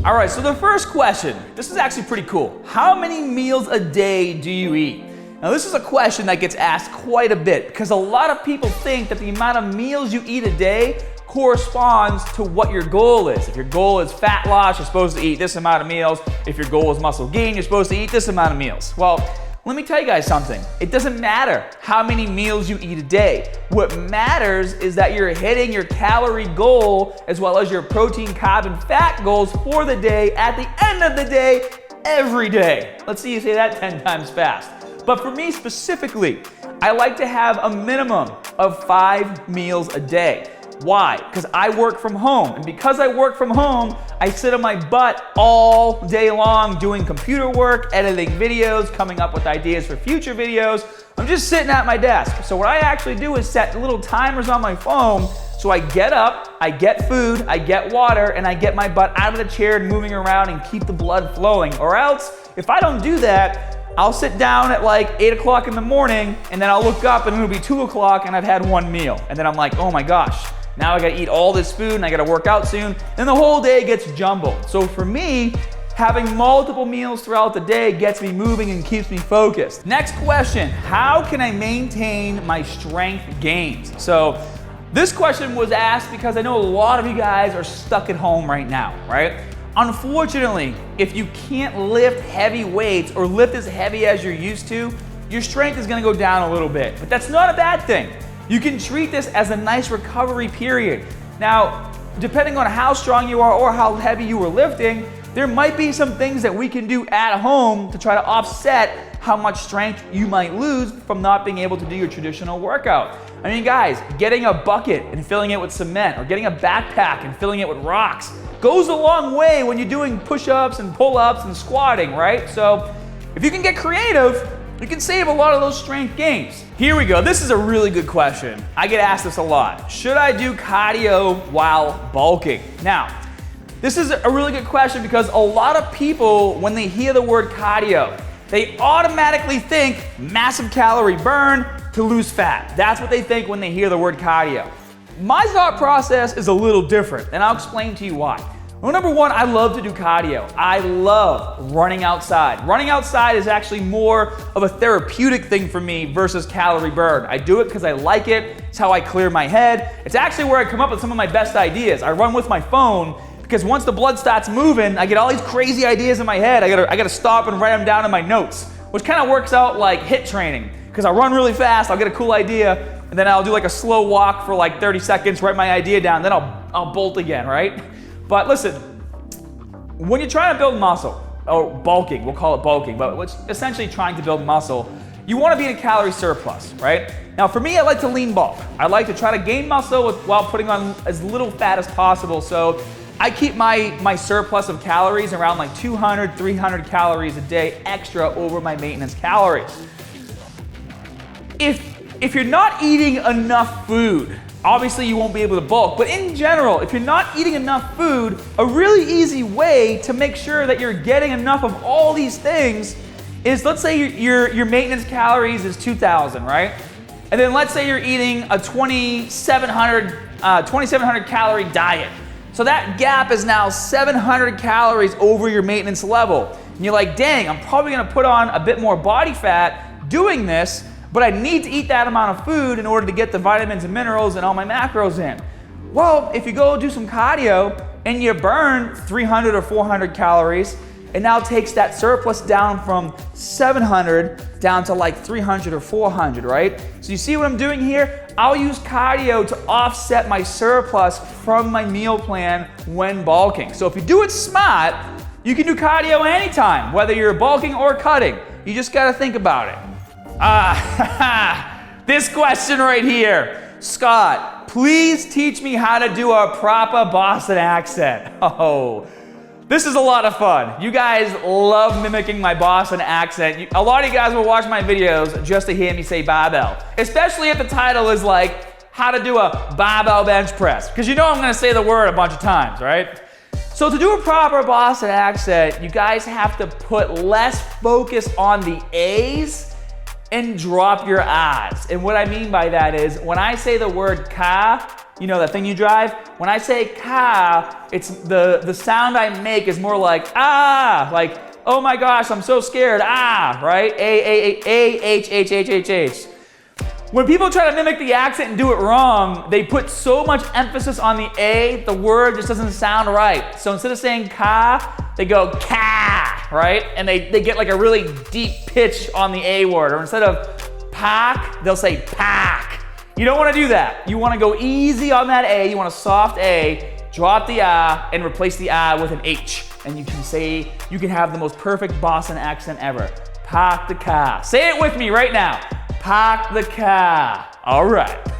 All right, so the first question, this is actually pretty cool. How many meals a day do you eat? Now this is a question that gets asked quite a bit because a lot of people think that the amount of meals you eat a day corresponds to what your goal is. If your goal is fat loss, you're supposed to eat this amount of meals. If your goal is muscle gain, you're supposed to eat this amount of meals. Well, let me tell you guys something. It doesn't matter how many meals you eat a day. What matters is that you're hitting your calorie goal as well as your protein, carb, and fat goals for the day at the end of the day, every day. Let's see you say that 10 times fast. But for me specifically, I like to have a minimum of 5 meals a day. Why? Because I work from home. And because I work from home, I sit on my butt all day long doing computer work, editing videos, coming up with ideas for future videos. I'm just sitting at my desk. So what I actually do is set little timers on my phone. So I get up, I get food, I get water, and I get my butt out of the chair and moving around and keep the blood flowing. Or else, if I don't do that, I'll sit down at like 8 o'clock in the morning and then I'll look up and it'll be 2 o'clock and I've had one meal. And then I'm like, oh my gosh. Now I gotta eat all this food and I gotta work out soon. And the whole day gets jumbled. So for me, having multiple meals throughout the day gets me moving and keeps me focused. Next question, how can I maintain my strength gains? So this question was asked because I know a lot of you guys are stuck at home right now, right? Unfortunately, if you can't lift heavy weights or lift as heavy as you're used to, your strength is gonna go down a little bit. But that's not a bad thing. You can treat this as a nice recovery period. Now, depending on how strong you are or how heavy you were lifting, there might be some things that we can do at home to try to offset how much strength you might lose from not being able to do your traditional workout. I mean, guys, getting a bucket and filling it with cement or getting a backpack and filling it with rocks goes a long way when you're doing push-ups and pull-ups and squatting, right? So if you can get creative, you can save a lot of those strength gains. Here we go. This is a really good question. I get asked this a lot. Should I do cardio while bulking? Now, this is a really good question because a lot of people, when they hear the word cardio, they automatically think massive calorie burn to lose fat. That's what they think when they hear the word cardio. My thought process is a little different, and I'll explain to you why. Well, number one, I love to do cardio. I love running outside. Running outside is actually more of a therapeutic thing for me versus calorie burn. I do it because I like it. It's how I clear my head. It's actually where I come up with some of my best ideas. I run with my phone because once the blood starts moving, I get all these crazy ideas in my head. I gotta stop and write them down in my notes, which kind of works out like HIIT training because I run really fast, I'll get a cool idea, and then I'll do like a slow walk for like 30 seconds, write my idea down, then I'll bolt again, right? But listen, when you're trying to build muscle, or bulking, we'll call it bulking, but it's essentially trying to build muscle, you want to be in a calorie surplus, right? Now for me, I like to lean bulk. I like to try to gain muscle while putting on as little fat as possible. So I keep my surplus of calories around like 200, 300 calories a day extra over my maintenance calories. If you're not eating enough food, obviously you won't be able to bulk, but in general, if you're not eating enough food, a really easy way to make sure that you're getting enough of all these things is, let's say your maintenance calories is 2,000, right? And then let's say you're eating a 2,700 calorie diet. So that gap is now 700 calories over your maintenance level. And you're like, dang, I'm probably gonna put on a bit more body fat doing this, but I need to eat that amount of food in order to get the vitamins and minerals and all my macros in. Well, if you go do some cardio and you burn 300 or 400 calories, it now takes that surplus down from 700 down to like 300 or 400, right? So you see what I'm doing here? I'll use cardio to offset my surplus from my meal plan when bulking. So if you do it smart, you can do cardio anytime, whether you're bulking or cutting. You just gotta think about it. This question right here. Scott, please teach me how to do a proper Boston accent. Oh, this is a lot of fun. You guys love mimicking my Boston accent. A lot of you guys will watch my videos just to hear me say barbell, especially if the title is like how to do a barbell bench press, because you know I'm gonna say the word a bunch of times, right? So to do a proper Boston accent, you guys have to put less focus on the A's and drop your I's. And what I mean by that is when I say the word car, You know, that thing you drive? When I say ka, it's the sound I make is more like ah, like, oh my gosh, I'm so scared, ah, right? A-H-H-H-H-H. When people try to mimic the accent and do it wrong, they put so much emphasis on the A, the word just doesn't sound right. So instead of saying ka, they go ka, right? And they get like a really deep pitch on the A word. Or instead of pack, they'll say pack. You don't want to do that. You want to go easy on that A. You want a soft A, drop the ah, and replace the ah with an H. And you can have the most perfect Boston accent ever. Pack the ka. Say it with me right now. Pack the ka. All right.